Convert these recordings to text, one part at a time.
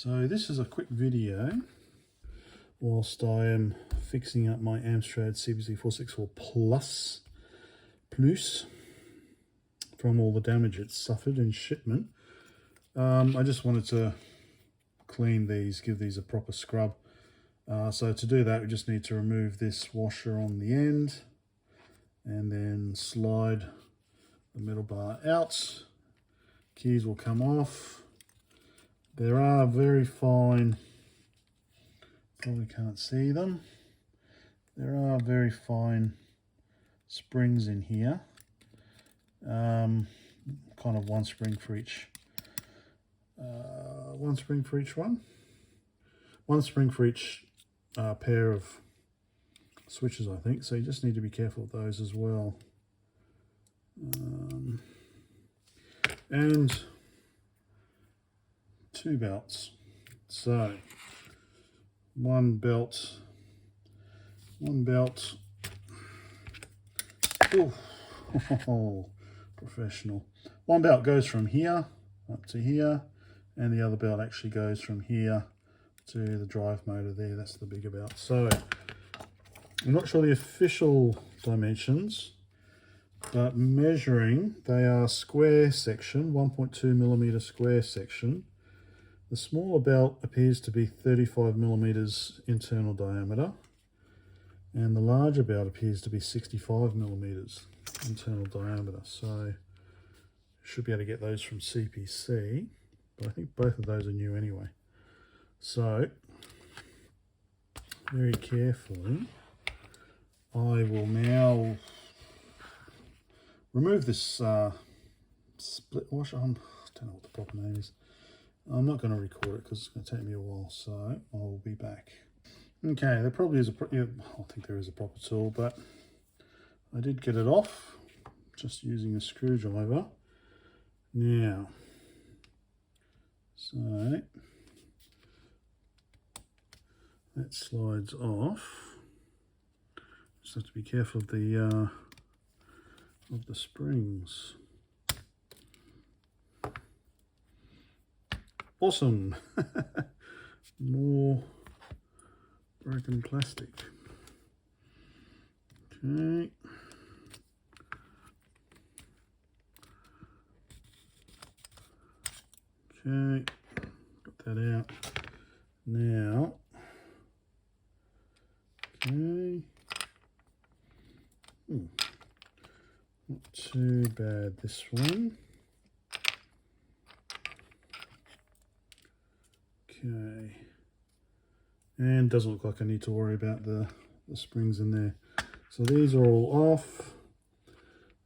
So this is a quick video whilst I am fixing up my Amstrad CPC464 Plus from all the damage it suffered in shipment. I just wanted to clean these, give these a proper scrub. So to do that, we just need to remove this washer on the end and then slide the metal bar out. Keys will come off. There are very fine, probably can't see them, there are very fine springs in here, kind of one spring for each pair of switches, I think, so you just need to be careful of those as well. And two belts. So one belt. Oh, professional. One belt goes from here up to here, and the other belt actually goes from here to the drive motor there. That's the bigger belt. So I'm not sure the official dimensions, but measuring, they are square section, 1.2mm square section. The smaller belt appears to be 35mm internal diameter, and the larger belt appears to be 65mm internal diameter. So you should be able to get those from CPC, but I think both of those are new anyway. So very carefully, I will now remove this split washer. I don't know what the proper name is. I'm not going to record it because it's going to take me a while, so I'll be back. Okay, there probably is I think there is a proper tool, but I did get it off just using a screwdriver. Now, so that slides off. Just have to be careful of the springs. Awesome. More broken plastic. Okay. Okay, got that out. Now, okay. Not too bad, this one. Okay, and doesn't look like I need to worry about the springs in there. So these are all off.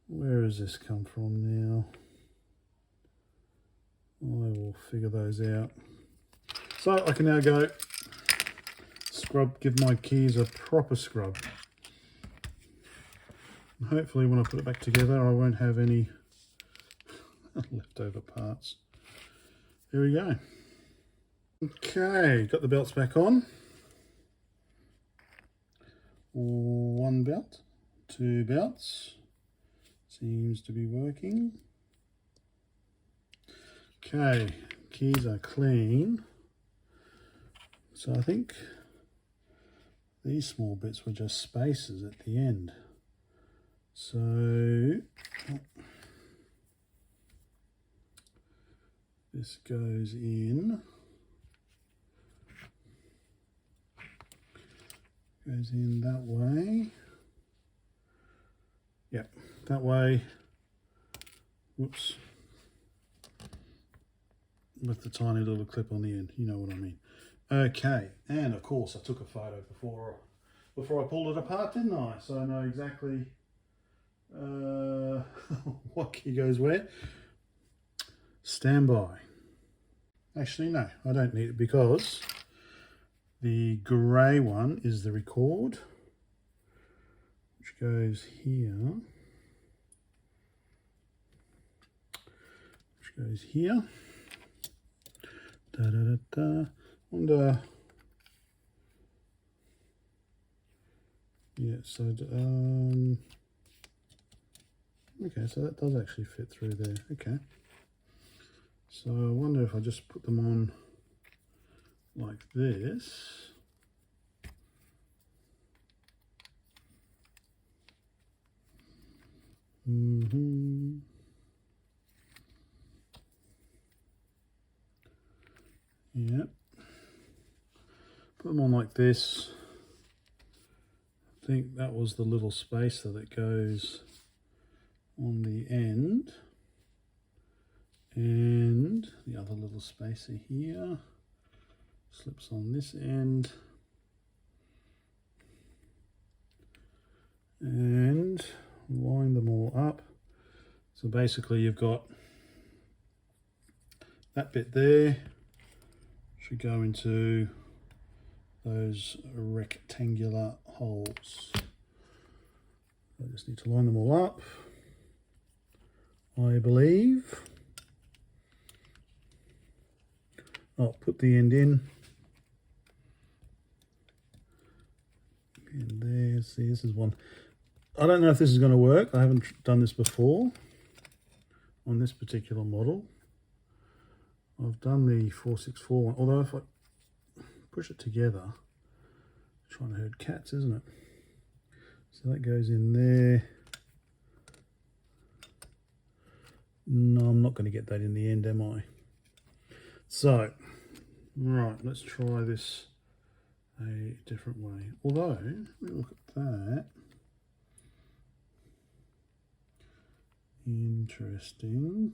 Where has this come from now? I will figure those out. So I can now go scrub, give my keys a proper scrub. And hopefully when I put it back together, I won't have any leftover parts. Here we go. Okay, got the belts back on. One belt, two belts. Seems to be working. Okay, keys are clean. So I think these small bits were just spacers at the end. So this goes in. Goes in that way. Yep, that way. Whoops. With the tiny little clip on the end, you know what I mean. Okay, and of course I took a photo before I pulled it apart, didn't I? So I know exactly what key goes where. Standby. Actually, no, I don't need it because the grey one is the record, which goes here, and yeah, so okay, so that does actually fit through there. Okay, so I wonder if I just put them on like this. Yep. Put them on like this. I think that was the little spacer that goes on the end. And the other little spacer here slips on this end. And line them all up. So basically you've got that bit there should go into those rectangular holes. I just need to line them all up, I believe. I'll put the end in. And there, see, this is one. I don't know if this is going to work. I haven't done this before on this particular model. I've done the 464 one, although if I push it together, trying to herd cats, isn't it? So that goes in there. No, I'm not going to get that in the end, am I? So, right, let's try this a different way. Although, let me look at that. Interesting.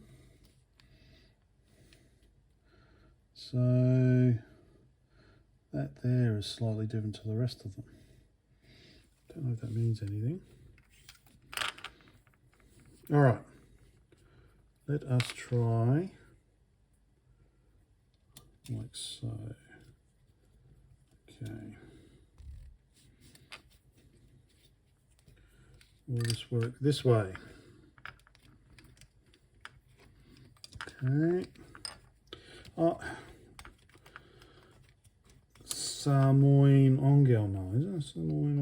So that there is slightly different to the rest of them. Don't know if that means anything. All right, let us try like so. Okay. Will this work this way? Okay. Oh, Samoin Ongelma, is it? Samoin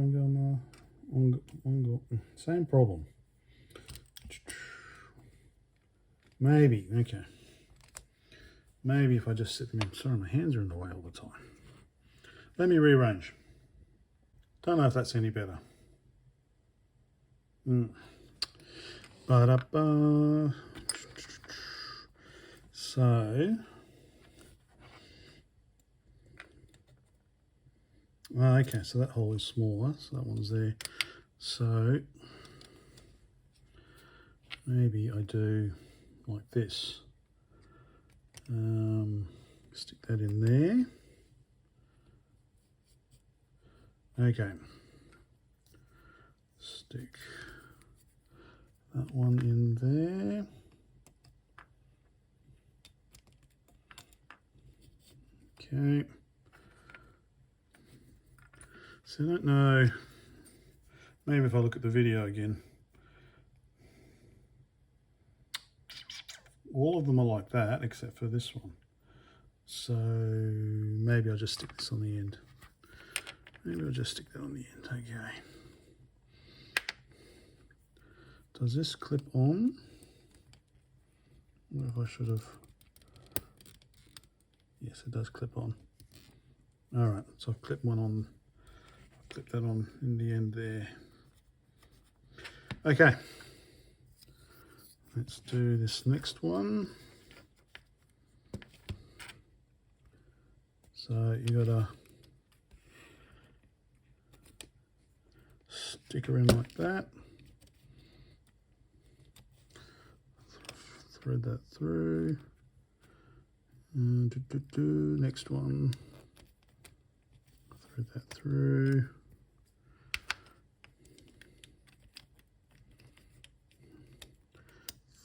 Ongelma, same problem. Maybe, okay. Maybe if I just sit them in. Sorry, my hands are in the way all the time. Let me rearrange. Don't know if that's any better. Ba-da-ba. So, okay, so that hole is smaller, so that one's there. So, maybe I do like this. Stick that in there. Okay. Stick that one in there. Okay. So I don't know. Maybe if I look at the video again. All of them are like that except for this one. So maybe I'll just stick this on the end. Maybe I'll just stick that on the end. Okay. Does this clip on? I wonder if I should have. Yes, it does clip on. All right, so I've clipped one on. I'll clip that on in the end there. Okay. Let's do this next one. So you got a sticker in like that. Thread that through. Next one. Thread that through.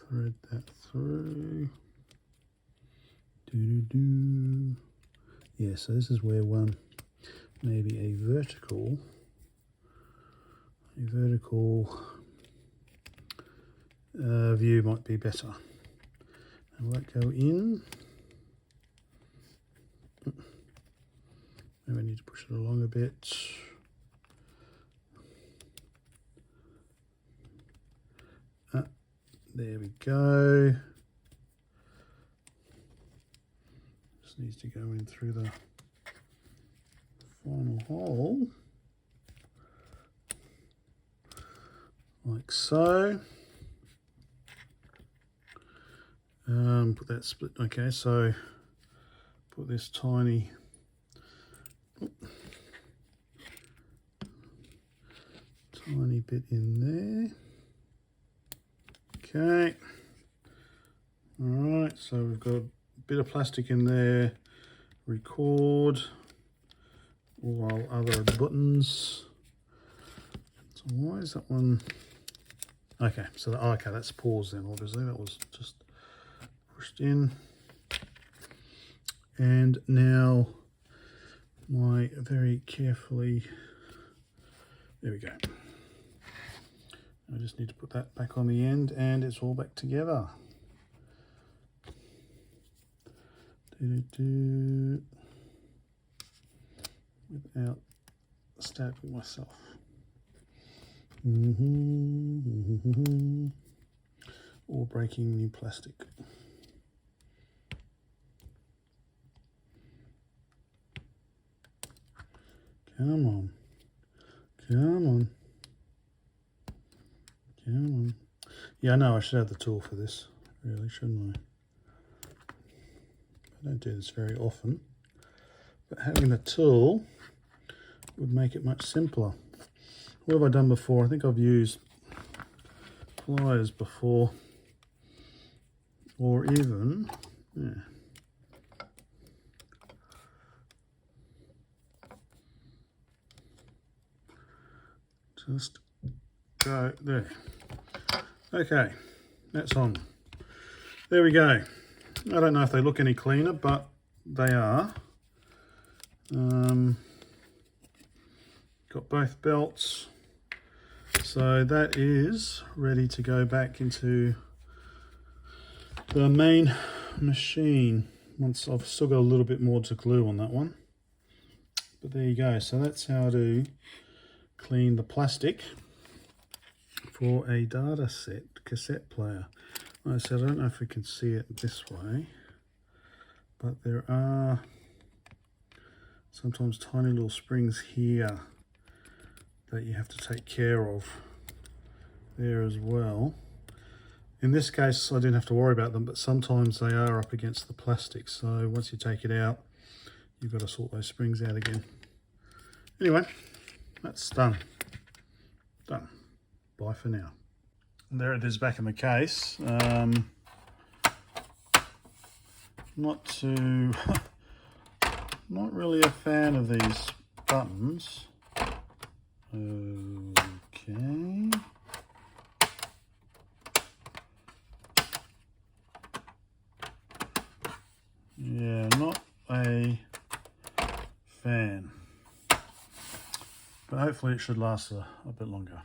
Thread that through. Yeah, so this is where one, maybe a vertical view might be better. And will that go in? Maybe I need to push it along a bit. There we go. Just needs to go in through the final hole, like so. Put that split, okay, so put this tiny bit in there. Okay, all right, so we've got a bit of plastic in there, record all our other buttons. So why is that one? Okay, so okay, that's paused then, obviously, that was just pushed in. And now my very carefully, there we go. I just need to put that back on the end and it's all back together. Without stabbing myself. Or breaking new plastic. Come on. Come on. Come on. Yeah, I know I should have the tool for this, really, shouldn't I? I don't do this very often, but having the tool would make it much simpler. What have I done before? I think I've used pliers before, or even, yeah. Just go there. Okay, that's on. There we go. I don't know if they look any cleaner, but they are. Got both belts. So that is ready to go back into the main machine. Once I've still got a little bit more to glue on that one. But there you go. So that's how to clean the plastic for a Datasette cassette player. Like I said, I don't know if we can see it this way, but there are sometimes tiny little springs here that you have to take care of there as well. In this case, I didn't have to worry about them, but sometimes they are up against the plastic. So once you take it out, you've got to sort those springs out again. Anyway, that's done. Done. Bye for now. And there it is back in the case. Not really a fan of these buttons. Okay. Yeah, not a fan. But hopefully it should last a bit longer.